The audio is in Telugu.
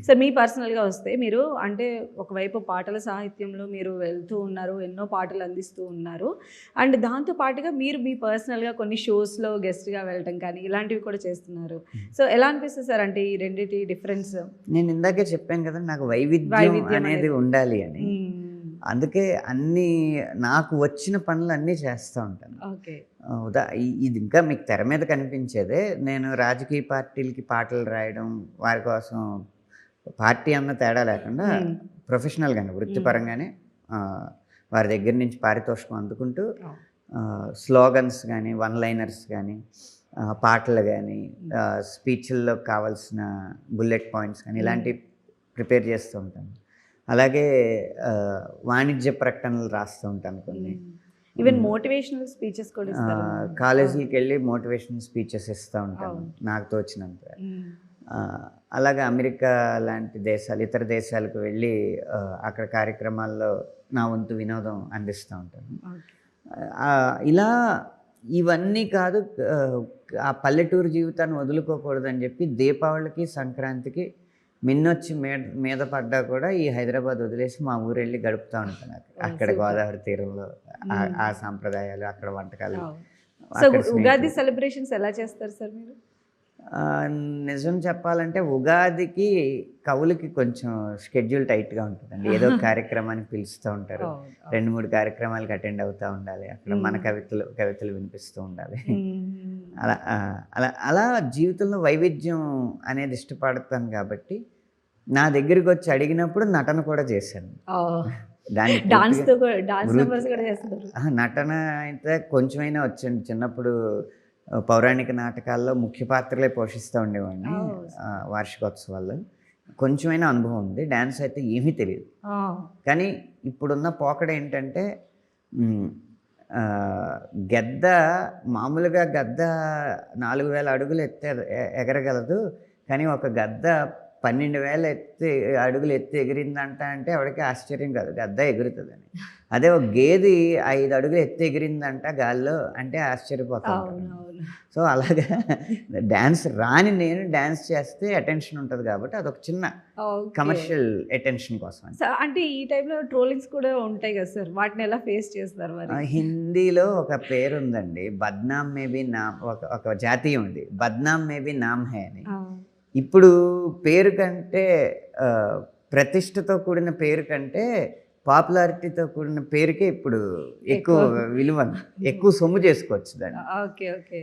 సో మీ పర్సనల్‌గా వస్తే మీరు అంటే ఒకవైపు పాటల సాహిత్యంలో మీరు వెళ్తూ ఉన్నారు. ఎన్నో పాటలు అందిస్తూ ఉన్నారు. అండ్ దాంతో పాటుగా మీరు మీ పర్సనల్‌గా కొన్ని షోస్‌లో గెస్ట్‌గా వెళ్ళటం కానీ ఇలాంటివి కూడా చేస్తున్నారు. సో ఎలా అనిపిస్తుంది సార్ అంటే ఈ రెండిటి డిఫరెన్స్? నేను ఇందాకే చెప్పాను కదండీ! నాకు వైవిధ్యం వైవిధ్యం అనేది అనేది. ఉండాలి అని. అందుకే నాకు వచ్చిన పనులన్నీ చేస్తూ ఉంటాను. ఓకే. ఇది ఇంకా మీకు తెర మీద కనిపించేదే. నేను రాజకీయ పార్టీలకి పాటలు రాయడం, వారి కోసం పార్టీ అన్న తేడా లేకుండా ప్రొఫెషనల్‌గానే, వృత్తిపరంగానే వారి దగ్గర నుంచి పారితోషికం అందుకుంటూ స్లోగన్స్ గానీ, వన్ లైనర్స్ గానీ, పాటలు గానీ, స్పీచ్‌ల్లో కావాల్సిన బుల్లెట్ పాయింట్స్ కానీ ఇలాంటివి ప్రిపేర్ చేస్తూ ఉంటాను. అలాగే వాణిజ్య ప్రకటనలు రాస్తూ ఉంటాను కొన్ని. ఈవెన్ మోటివేషనల్ స్పీచెస్ కూడా ఇస్తారా? కాలేజీలకెళ్ళి మోటివేషనల్ స్పీచెస్ ఇస్తూ ఉంటాను నాకు తోచినంత. అలాగే అమెరికా లాంటి దేశాలు, ఇతర దేశాలకు వెళ్ళి అక్కడ కార్యక్రమాల్లో నా వంతు వినోదం అందిస్తూ ఉంటాను. ఇలా ఇవన్నీ కాదు, ఆ పల్లెటూరు జీవితాన్ని వదులుకోకూడదని చెప్పి దీపావళికి, సంక్రాంతికి మిన్నొచ్చి మీద పడ్డా కూడా ఈ హైదరాబాద్ వదిలేసి మా ఊరెళ్ళి గడుపుతూ ఉంటాను. అక్కడ గోదావరి తీరంలో ఆ సాంప్రదాయాలు, అక్కడ వంటకాలు. సో ఉగాది సెలబ్రేషన్స్ ఎలా చేస్తారు సార్ మీరు? నిజం చెప్పాలంటే ఉగాదికి కవులకి కొంచెం షెడ్యూల్ టైట్‌గా ఉంటుందండి. ఏదో కార్యక్రమానికి పిలుస్తూ ఉంటారు. 2, 3 కార్యక్రమాలకి అటెండ్ అవుతూ ఉండాలి. అక్కడ మన కవితలు వినిపిస్తూ ఉండాలి. అలా అలా అలా జీవితంలో వైవిధ్యం అనేది ఇష్టపడతాను కాబట్టి నా దగ్గరికి వచ్చి అడిగినప్పుడు నటన కూడా చేశాను. నటన అయితే కొంచెమైనా వచ్చండి. చిన్నప్పుడు పౌరాణిక నాటకాల్లో ముఖ్య పాత్రలే పోషిస్తూ ఉండేవాడిని వార్షికోత్సవాల్లో. కొంచెమైనా అనుభవం ఉంది. డ్యాన్స్ అయితే ఏమీ తెలియదు. కానీ ఇప్పుడున్న పోకడ ఏంటంటే మామూలుగా గద్ద 4000 అడుగులు ఎగరగలదు. కానీ ఒక గద్ద 12,000 అడుగులు ఎగిరిందంట అంటే ఎవరికి ఆశ్చర్యం కాదు, గద్ద ఎగురుతుందని. అదే ఒక గేది 5 అడుగులు ఎగిరిందంట గాల్లో అంటే ఆశ్చర్యపోతాను. సో అలాగా డ్యాన్స్ రాని నేను డ్యాన్స్ చేస్తే అటెన్షన్ ఉంటుంది కాబట్టి అదొక చిన్న కమర్షియల్ అటెన్షన్ కోసం. అంటే ఈ టైంలో ట్రోలింగ్స్ కూడా ఉంటాయి కదా సార్, వాటిని ఎలా ఫేస్ చేస్తారు మరి? హిందీలో ఒక పేరు ఉందండి, బద్నామ్ మేబీ నామ్, ఒక జాతీయం ఉంది, బద్నామ్ మేబీ నామ్ హే అని. ఇప్పుడు పేరు కంటే, ప్రతిష్టతో కూడిన పేరు కంటే పాపులారిటీతో కూడిన పేరుకే ఇప్పుడు ఎక్కువ విలువను, ఎక్కువ సొమ్ము చేసుకోవచ్చు దాన్ని. ఓకే.